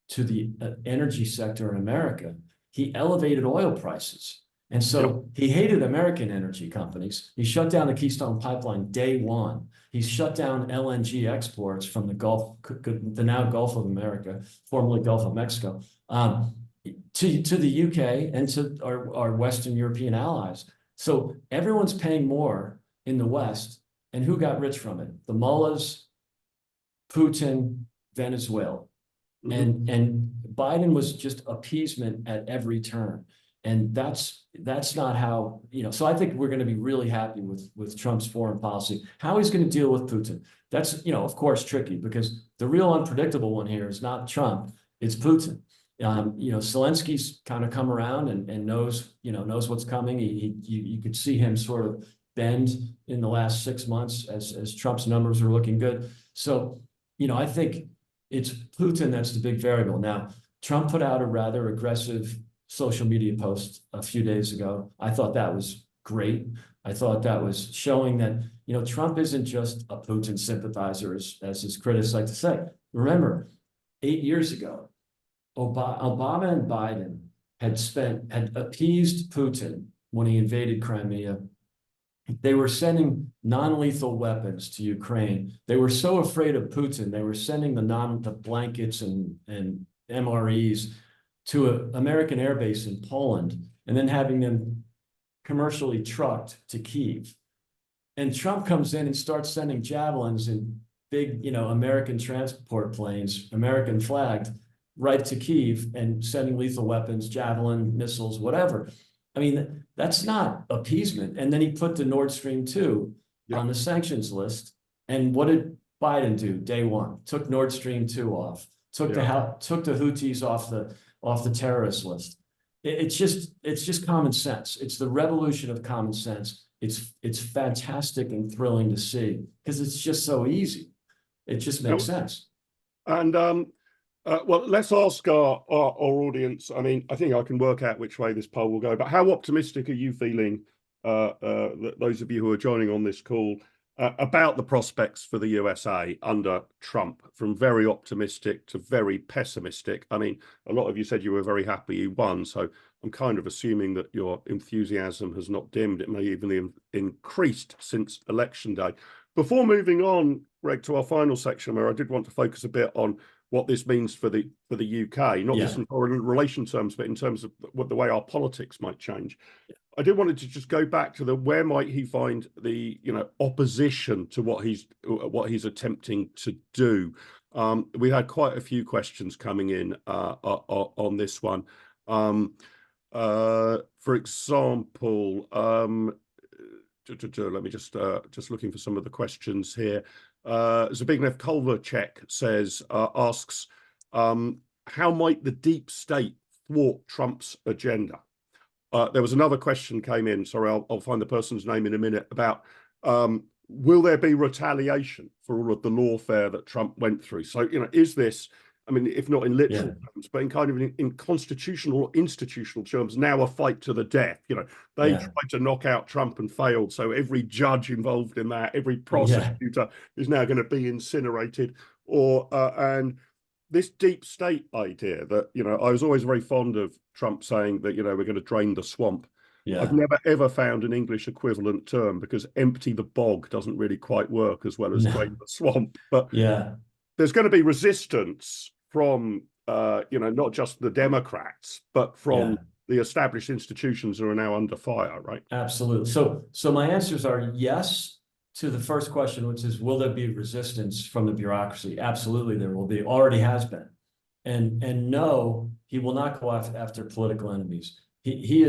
Speaker 2: to the energy sector in America, he elevated oil prices. And so he hated American energy companies. He shut down the Keystone Pipeline day one. He shut down LNG exports from the Gulf, the now Gulf of America, formerly Gulf of Mexico, to the UK and to our Western European allies. So everyone's paying more in the West. And who got rich from it? The mullahs, Putin, Venezuela. Mm-hmm. And Biden was just appeasement at every turn. And that's not how, so I think we're going to be really happy with Trump's foreign policy. How he's going to deal with Putin. That's, of course, tricky because the real unpredictable one here is not Trump, it's Putin. Zelensky's kind of come around and knows what's coming. You could see him sort of bend in the last 6 months as Trump's numbers are looking good. So, I think it's Putin that's the big variable. Now, Trump put out a rather aggressive social media post a few days ago. I thought that was great. I thought that was showing that, Trump isn't just a Putin sympathizer, as his critics like to say. Remember, 8 years ago, Obama and Biden had appeased Putin when he invaded Crimea. They were sending non-lethal weapons to Ukraine. They were so afraid of Putin, they were sending the blankets and MREs to an American airbase in Poland and then having them commercially trucked to Kyiv. And Trump comes in and starts sending javelins in big, American transport planes, American flagged, right to Kyiv and sending lethal weapons, javelin, missiles, whatever. I mean, that's not appeasement. And then he put the Nord Stream 2 on the sanctions list. And what did Biden do day one? Took Nord Stream 2 off, took the Houthis off the terrorist list. It's just common sense. It's the revolution of common sense. It's fantastic and thrilling to see because it's just so easy. It just makes sense.
Speaker 1: And well, let's ask our audience. I mean, I think I can work out which way this poll will go, but how optimistic are you feeling, those of you who are joining on this call, about the prospects for the USA under Trump, from very optimistic to very pessimistic? I mean, a lot of you said you were very happy he won, so I'm kind of assuming that your enthusiasm has not dimmed. It may even increased since election day. Before moving on, Greg, to our final section, where I did want to focus a bit on what this means for the UK, not just in foreign relation terms, but in terms of the way our politics might change. I did wanted to just go back to where might he find the opposition to what he's attempting to do. We had quite a few questions coming in on this one. For example, let me just looking for some of the questions here. Zbigniew Kovalchek asks, how might the deep state thwart Trump's agenda? There was another question came in. Sorry, I'll find the person's name in a minute. About will there be retaliation for all of the lawfare that Trump went through? So, is this, I mean, if not in literal terms, but in kind of in constitutional or institutional terms, now a fight to the death? They tried to knock out Trump and failed. So every judge involved in that, every prosecutor is now going to be incinerated. And this deep state idea that, I was always very fond of Trump saying that, we're going to drain the swamp.
Speaker 2: Yeah.
Speaker 1: I've never, ever found an English equivalent term, because empty the bog doesn't really quite work as well as drain the swamp. But there's going to be resistance from, not just the Democrats, but from the established institutions who are now under fire, right?
Speaker 2: Absolutely. So my answers are yes to the first question, which is, will there be resistance from the bureaucracy? Absolutely, there will be. Already has been. And no, he will not go after political enemies. He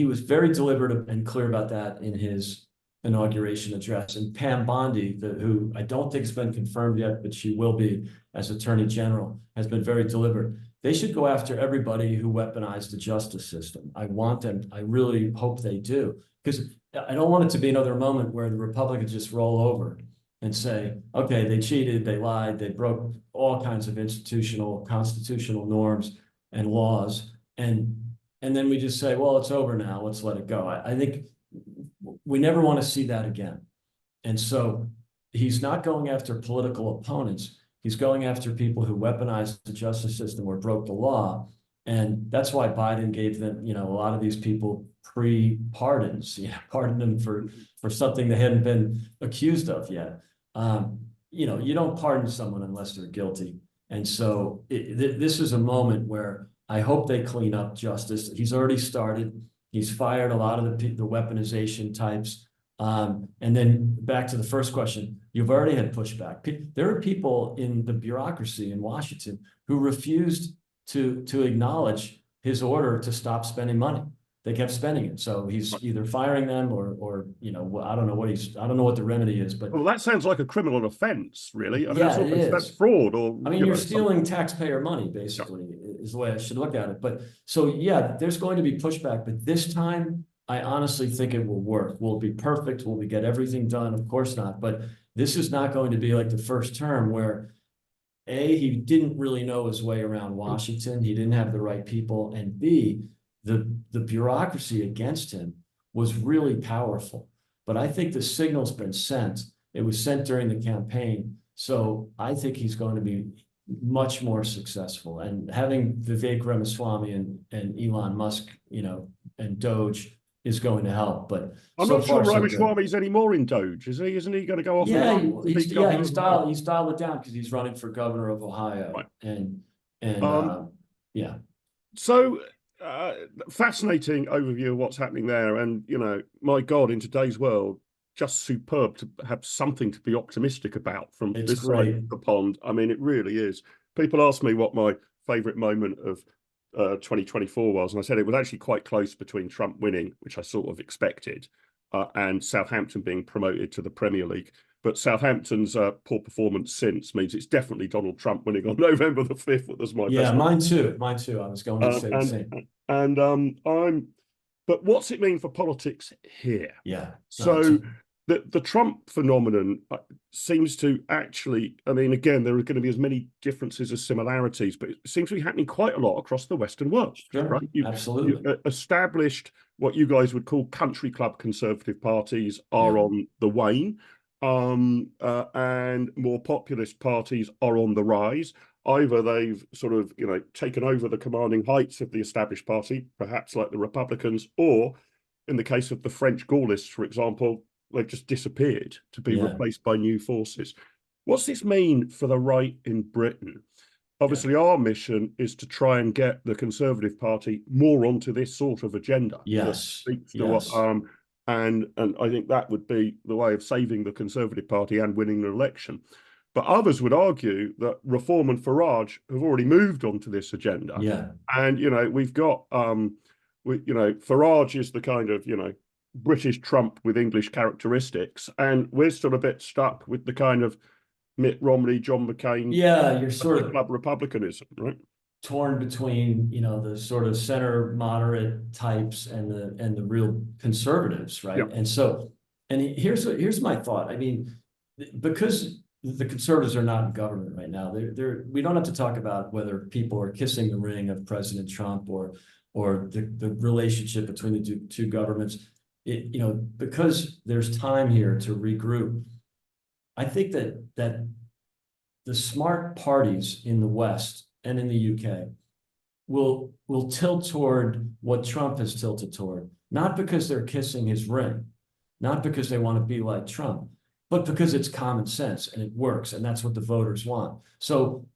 Speaker 2: was very deliberate and clear about that in his inauguration address. And Pam Bondi, who I don't think has been confirmed yet, but she will be as Attorney General, has been very deliberate. They should go after everybody who weaponized the justice system. I want them. I really hope they do, because I don't want it to be another moment where the Republicans just roll over and say, okay, they cheated, they lied, they broke all kinds of institutional, constitutional norms and laws. And then we just say, well, it's over now, let's let it go. I think we never want to see that again. And so he's not going after political opponents. He's going after people who weaponized the justice system or broke the law. And that's why Biden gave them, a lot of these people pre-pardons, pardoned them for something they hadn't been accused of yet. You don't pardon someone unless they're guilty. And so this is a moment where I hope they clean up justice. He's already started. He's fired a lot of the weaponization types. And then back to the first question, you've already had pushback. There are people in the bureaucracy in Washington who refused to acknowledge his order to stop spending money. They kept spending it. So he's either firing them or I don't know what the remedy is, but
Speaker 1: well, that sounds like a criminal offense, really. I mean,
Speaker 2: that's
Speaker 1: fraud, or
Speaker 2: you're stealing taxpayer money, basically, is the way I should look at it. But so there's going to be pushback, but this time I honestly think it will work. Will it be perfect? Will we get everything done? Of course not. But this is not going to be like the first term where he didn't really know his way around Washington. He didn't have the right people. And B, the bureaucracy against him was really powerful. But I think the signal's been sent. It was sent during the campaign. So I think he's going to be much more successful. And having Vivek Ramaswamy and Elon Musk, and Doge is going to help. But
Speaker 1: I'm not sure Ramaswamy's anymore in Doge, is he? Isn't he going to go off?
Speaker 2: He's dialed it down because he's running for governor of Ohio. Right.
Speaker 1: So fascinating overview of what's happening there. And, my God, in today's world, just superb to have something to be optimistic about from this side of the pond. I mean, it really is. People ask me what my favorite moment of 2024 was, and I said it was actually quite close between Trump winning, which I sort of expected, and Southampton being promoted to the Premier League. But Southampton's poor performance since means it's definitely Donald Trump winning on November the 5th. That was my best.
Speaker 2: Mine too. I was going to say the same.
Speaker 1: And but what's it mean for politics here? So the Trump phenomenon seems to actually, I mean, again, there are going to be as many differences as similarities, but it seems to be happening quite a lot across the Western world. Right?
Speaker 2: Absolutely.
Speaker 1: You've established what you guys would call country club conservative parties are on the wane, and more populist parties are on the rise. Either they've sort of, taken over the commanding heights of the established party, perhaps like the Republicans, or in the case of the French Gaullists, for example, they've just disappeared to be replaced by new forces. What's this mean for the right in Britain? Obviously, our mission is to try and get the Conservative Party more onto this sort of agenda. And I think that would be the way of saving the Conservative Party and winning the election. But others would argue that Reform and Farage have already moved onto this agenda. And, we've got, Farage is the kind of, British Trump with English characteristics. And we're still a bit stuck with the kind of Mitt Romney, John McCain,
Speaker 2: Yeah, you're sort of
Speaker 1: club republicanism, right?
Speaker 2: torn between, the sort of center moderate types and the real conservatives,
Speaker 1: Yeah.
Speaker 2: right? And so, and here's my thought. I mean, because the conservatives are not in government right now, we don't have to talk about whether people are kissing the ring of President Trump or the relationship between the two governments. Because there's time here to regroup. I think that the smart parties in the West and in the UK will tilt toward what Trump has tilted toward, not because they're kissing his ring, not because they want to be like Trump, but because it's common sense and it works, and that's what the voters want. So,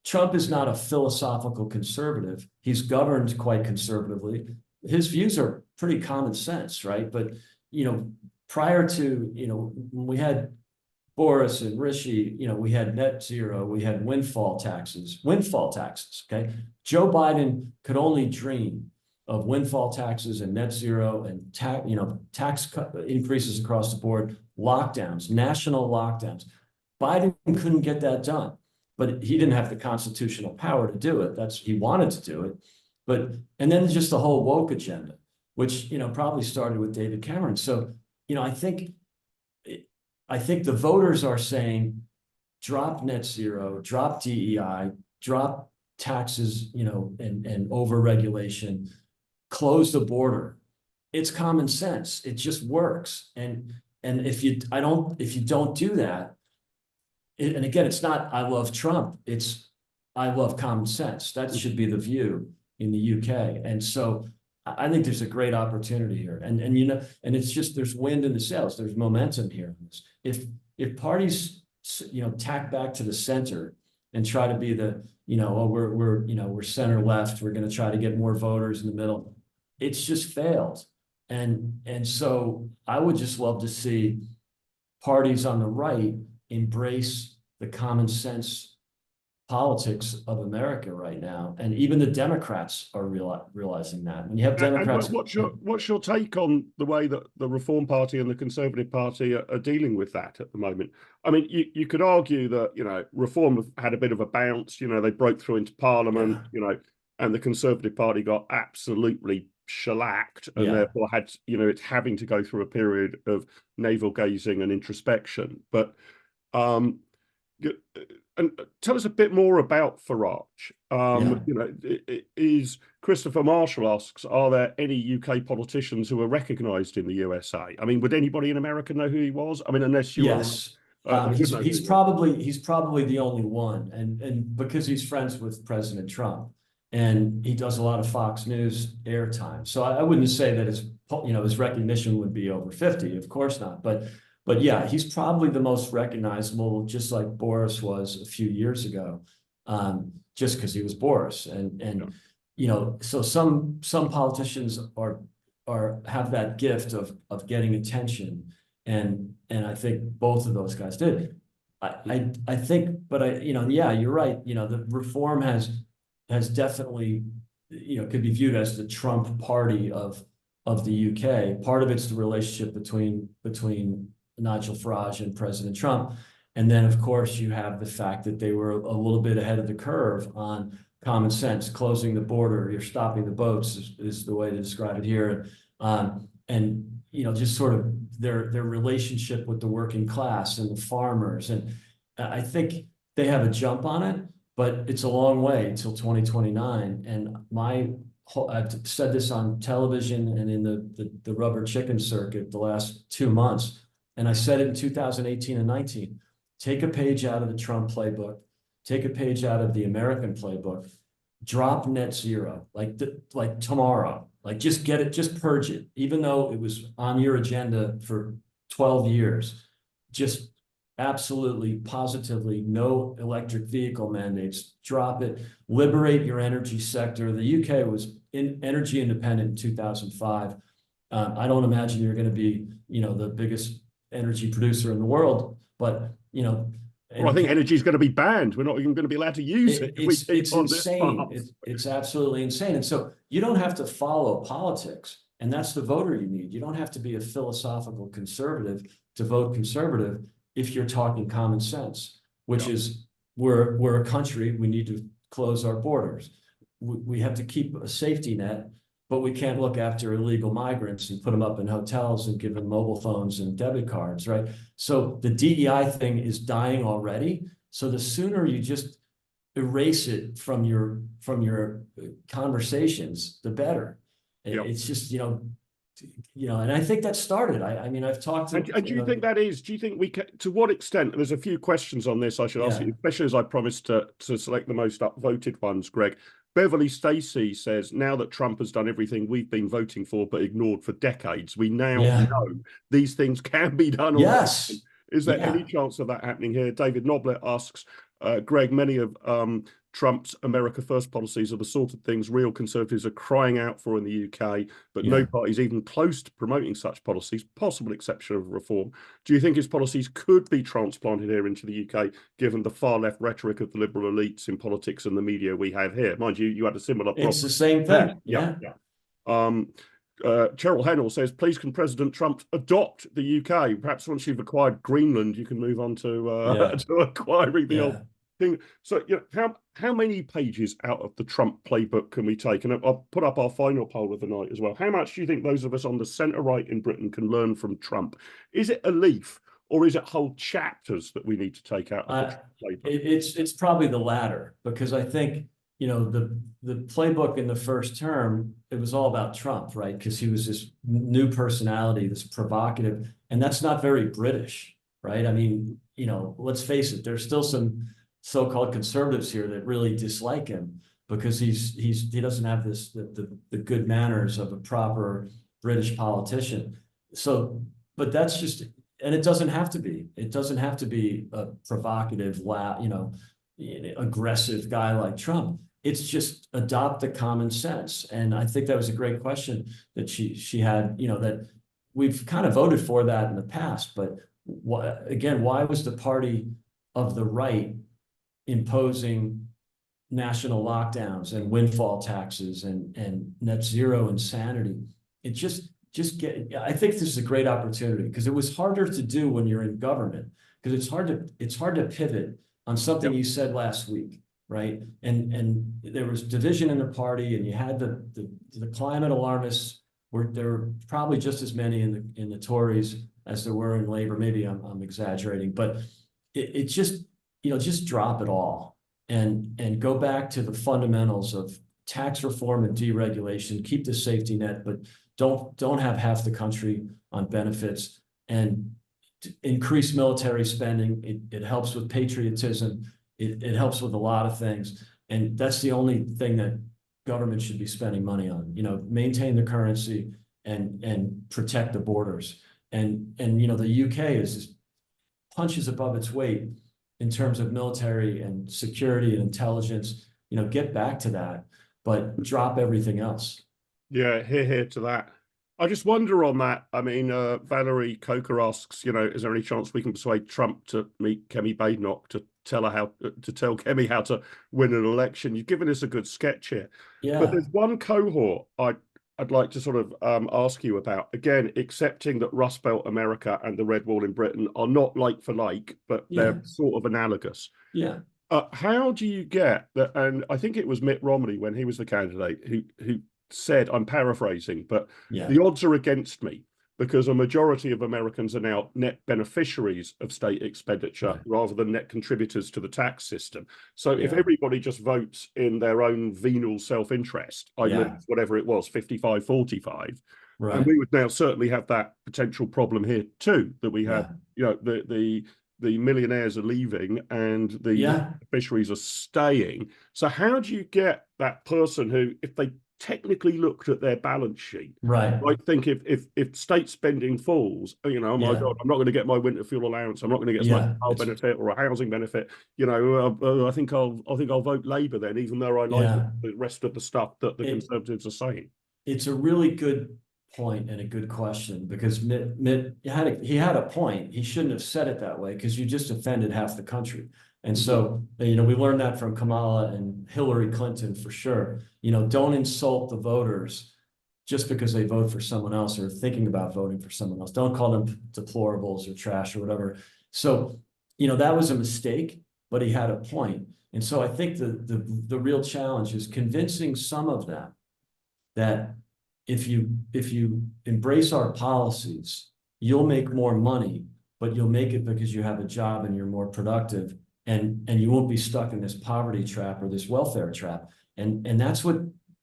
Speaker 2: Trump is not a philosophical conservative. He's governed quite conservatively. His views are pretty common sense, right? But, prior to, when we had Boris and Rishi, we had net zero, we had windfall taxes, okay? Joe Biden could only dream of windfall taxes and net zero and tax increases across the board, lockdowns, national lockdowns. Biden couldn't get that done, but he didn't have the constitutional power to do it. He wanted to do it. And then just the whole woke agenda, which, probably started with David Cameron. So, I think the voters are saying, drop net zero, drop DEI, drop taxes, and over-regulation, close the border. It's common sense. It just works. And if you don't do that, and again, it's not I love Trump, it's I love common sense. That should be the view in the UK. And so I think there's a great opportunity here. And it's just, there's wind in the sails, there's momentum here. If parties, tack back to the center and try to be we're center left, we're going to try to get more voters in the middle, it's just failed. And so I would just love to see parties on the right embrace the common sense politics of America right now, and even the Democrats are realizing that. When you have Democrats,
Speaker 1: and what's your take on the way that the Reform Party and the Conservative Party are dealing with that at the moment? I mean, you could argue that Reform have had a bit of a bounce. They broke through into Parliament. And the Conservative Party got absolutely shellacked, and therefore had it's having to go through a period of navel gazing and introspection. But and tell us a bit more about Farage. Is Christopher Marshall asks, are there any UK politicians who are recognised in the USA? I mean, would anybody in America know who he was? I mean, unless you
Speaker 2: yes. He's probably the only one, and because he's friends with President Trump, and he does a lot of Fox News airtime. So I wouldn't say that his recognition would be over 50, of course not. But yeah, he's probably the most recognizable, just like Boris was a few years ago, just because he was Boris. So some politicians have that gift of getting attention, and I think both of those guys did. I think, but you're right. The Reform has definitely, could be viewed as the Trump party of the UK. Part of it's the relationship between Nigel Farage and President Trump. And then, of course, you have the fact that they were a little bit ahead of the curve on common sense, closing the border, you're stopping the boats is the way to describe it here. And just sort of their relationship with the working class and the farmers. And I think they have a jump on it, but it's a long way until 2029. And I've said this on television and in the rubber chicken circuit the last 2 months. And I said it in 2018 and 19, take a page out of the Trump playbook, take a page out of the American playbook, drop net zero, like tomorrow, just get it, just purge it. Even though it was on your agenda for 12 years, just absolutely, positively, no electric vehicle mandates, drop it, liberate your energy sector. The UK was energy independent in 2005. I don't imagine you're going to be, the biggest energy producer in the world, but
Speaker 1: well, I think energy is going to be banned. We're not even going to be allowed to use it.
Speaker 2: It's insane. It's absolutely insane. And so you don't have to follow politics, and that's the voter you need. You don't have to be a philosophical conservative to vote conservative. if you're talking common sense, which
Speaker 1: Yeah.
Speaker 2: is we're a country, we need to close our borders. We have to keep a safety net, but we can't look after illegal migrants and put them up in hotels and give them mobile phones and debit cards, right? So the DEI thing is dying already. So the sooner you just erase it from your conversations, the better.
Speaker 1: Yeah.
Speaker 2: It's just, and I think that started. I mean, I've talked to.
Speaker 1: And do you think that is? Do you think we can? To what extent? There's a few questions on this I should ask you, especially as I promised to select the most upvoted ones, Greg. Beverly Stacy says, now that Trump has done everything we've been voting for but ignored for decades, we now know these things can be done.
Speaker 2: Yes.
Speaker 1: Is there any chance of that happening here? David Noblet asks, Greg, many of Trump's America First policies are the sort of things real conservatives are crying out for in the UK, but no party is even close to promoting such policies, possible exception of reform. Do you think his policies could be transplanted here into the UK, given the far left rhetoric of the liberal elites in politics and the media we have here? Mind you, you had a similar problem.
Speaker 2: It's the same thing.
Speaker 1: Cheryl Hennell says, please can President Trump adopt the UK? Perhaps once you've acquired Greenland, you can move on to, to acquiring the old thing. So, how many pages out of the Trump playbook can we take? And I'll put up our final poll of the night as well. How much do you think those of us on the centre right in Britain can learn from Trump? Is it a leaf or is it whole chapters that we need to take out of the Trump playbook?
Speaker 2: It's probably the latter, because I think, the playbook in the first term, it was all about Trump, right? Because he was this new personality, this provocative, and that's not very British, right? I mean, let's face it, there's still some so-called conservatives here that really dislike him because he doesn't have the good manners of a proper British politician. So, but that's just, and it doesn't have to be. It doesn't have to be a provocative, aggressive guy like Trump. It's just adopt the common sense. And I think that was a great question that she had, that we've kind of voted for that in the past. But why was the party of the right imposing national lockdowns and windfall taxes and net zero insanity? It I think this is a great opportunity, because it was harder to do when you're in government, because it's hard to pivot on something you said last week, right? And there was division in the party, and you had the climate alarmists. There were probably just as many in the Tories as there were in Labor. Maybe I'm exaggerating, but it just drop it all and go back to the fundamentals of tax reform and deregulation. Keep the safety net, but don't have half the country on benefits, and increase military spending. It helps with patriotism. It helps with a lot of things. And that's the only thing that government should be spending money on, maintain the currency and protect the borders. And the UK is just punches above its weight in terms of military and security and intelligence. Get back to that, but drop everything else.
Speaker 1: Yeah, hear to that. I just wonder on that. I mean, Valerie Coker asks, is there any chance we can persuade Trump to meet Kemi Badenoch to tell Kemi how to win an election? You've given us a good sketch here.
Speaker 2: Yeah.
Speaker 1: But there's one cohort I'd like to sort of ask you about. Again, accepting that Rust Belt America and the Red Wall in Britain are not like for like, but they're sort of analogous.
Speaker 2: Yeah.
Speaker 1: How do you get that? And I think it was Mitt Romney when he was the candidate who said, I'm paraphrasing, but the odds are against me because a majority of Americans are now net beneficiaries of state expenditure rather than net contributors to the tax system. So if everybody just votes in their own venal self-interest, whatever it was, 55-45, and we would now certainly have that potential problem here too, that we have, the millionaires are leaving and the beneficiaries are staying. So how do you get that person who, if they technically looked at their balance sheet, I think if state spending falls, oh my God, I'm not going to get my winter fuel allowance, I'm not going to get as much a benefit or a housing benefit, I think I'll vote Labour then, even though I like the rest of the stuff that the Conservatives are saying. It's
Speaker 2: a really good point and a good question, because Mitt he had a point. He shouldn't have said it that way, because you just offended half the country. And so, we learned that from Kamala and Hillary Clinton for sure. Don't insult the voters just because they vote for someone else or thinking about voting for someone else. Don't call them deplorables or trash or whatever. So, that was a mistake, but he had a point. And so I think the real challenge is convincing some of them that if you embrace our policies, you'll make more money, but you'll make it because you have a job and you're more productive, and you won't be stuck in this poverty trap or this welfare trap. And that's what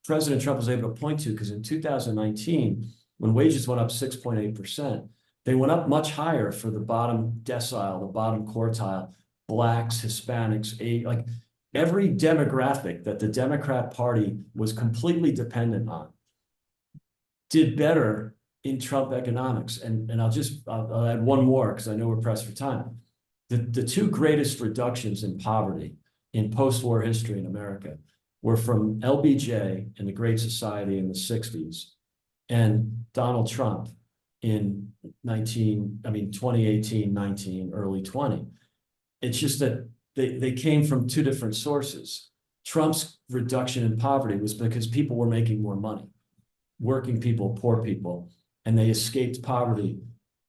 Speaker 2: President Trump was able to point to, because in 2019, when wages went up 6.8%, they went up much higher for the bottom decile, the bottom quartile, Blacks, Hispanics, like every demographic that the Democrat Party was completely dependent on did better in Trump economics. And I'll add one more because I know we're pressed for time. The two greatest reductions in poverty in post-war history in America were from LBJ and the Great Society in the 60s and Donald Trump in 2018, 19, early 20. It's just that they came from two different sources. Trump's reduction in poverty was because people were making more money, working people, poor people, and they escaped poverty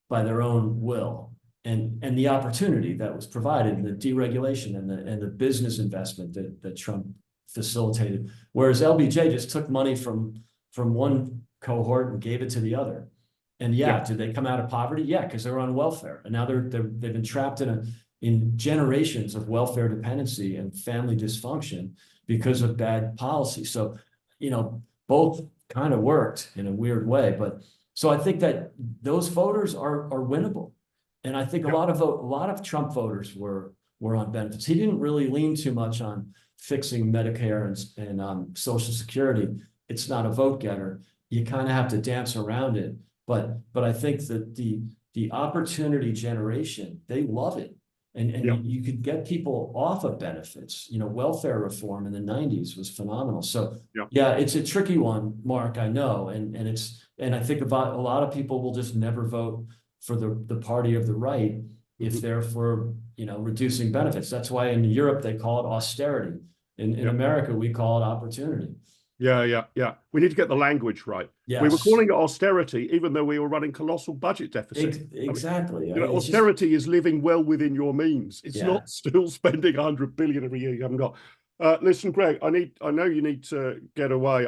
Speaker 2: by their own will. And the opportunity that was provided, and the deregulation and the business investment that Trump facilitated. Whereas LBJ just took money from one cohort and gave it to the other. And did they come out of poverty? Yeah, because they were on welfare. And now they've been trapped in generations of welfare dependency and family dysfunction because of bad policy. So, both kind of worked in a weird way. But so I think that those voters are winnable. And I think a lot of Trump voters were on benefits. He didn't really lean too much on fixing Medicare and Social Security. It's not a vote getter. You kind of have to dance around it. But I think that the opportunity generation, they love it. And you could get people off of benefits. Welfare reform in the 90s was phenomenal. So it's a tricky one, Mark, I know. And I think about a lot of people will just never vote for the party of the right if they're for, reducing benefits. That's why in Europe they call it austerity. In America, we call it opportunity.
Speaker 1: Yeah. We need to get the language right.
Speaker 2: Yes.
Speaker 1: We were calling it austerity, even though we were running colossal budget deficits.
Speaker 2: Exactly.
Speaker 1: Austerity is living well within your means. It's not still spending 100 billion every year you haven't got. Listen, Greg, I know you need to get away.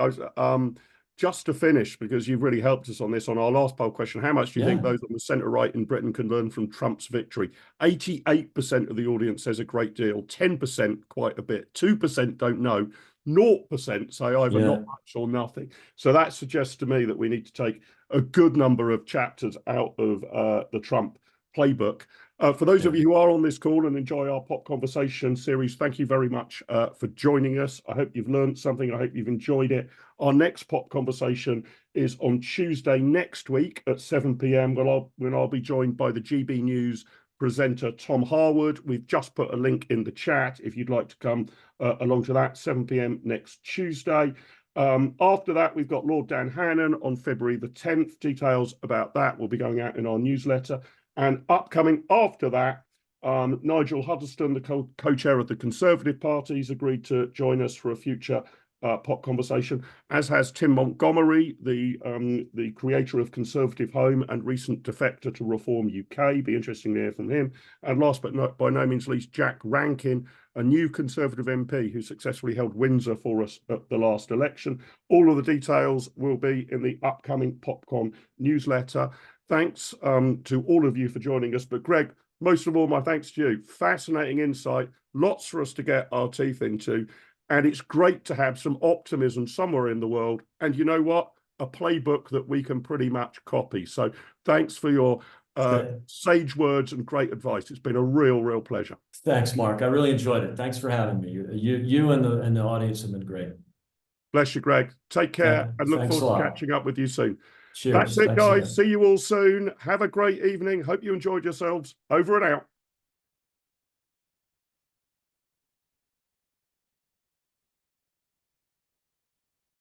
Speaker 1: Just to finish, because you've really helped us on this, on our last poll question, how much do you think those on the centre right in Britain can learn from Trump's victory? 88% of the audience says a great deal, 10% quite a bit, 2% don't know, 0% say either not much or nothing. So that suggests to me that we need to take a good number of chapters out of the Trump playbook. For those of you who are on this call and enjoy our Pop Conversation series, thank you very much for joining us. I hope you've learned something. I hope you've enjoyed it. Our next Pop Conversation is on Tuesday next week at 7 p.m. when I'll be joined by the GB News presenter Tom Harwood. We've just put a link in the chat if you'd like to come along to that, 7 p.m. next Tuesday. After that, we've got Lord Dan Hannan on February the 10th. Details about that will be going out in our newsletter. And upcoming after that, Nigel Huddleston, the co-chair of the Conservative Party, has agreed to join us for a future Pop Conversation, as has Tim Montgomery, the creator of Conservative Home and recent defector to Reform UK. Be interesting to hear from him. And last but not by no means least, Jack Rankin, a new Conservative MP who successfully held Windsor for us at the last election. All of the details will be in the upcoming PopCon newsletter. Thanks to all of you for joining us. But Greg, most of all, my thanks to you. Fascinating insight, lots for us to get our teeth into. And it's great to have some optimism somewhere in the world. And you know what? A playbook that we can pretty much copy. So thanks for your sage words and great advice. It's been a real pleasure.
Speaker 2: Thanks, Mark. I really enjoyed it. Thanks for having me. You and the audience have been great.
Speaker 1: Bless you, Greg. Take care and look forward to catching up with you soon.
Speaker 2: Cheers.
Speaker 1: That's it, guys. See you all soon. Have a great evening. Hope you enjoyed yourselves. Over and out.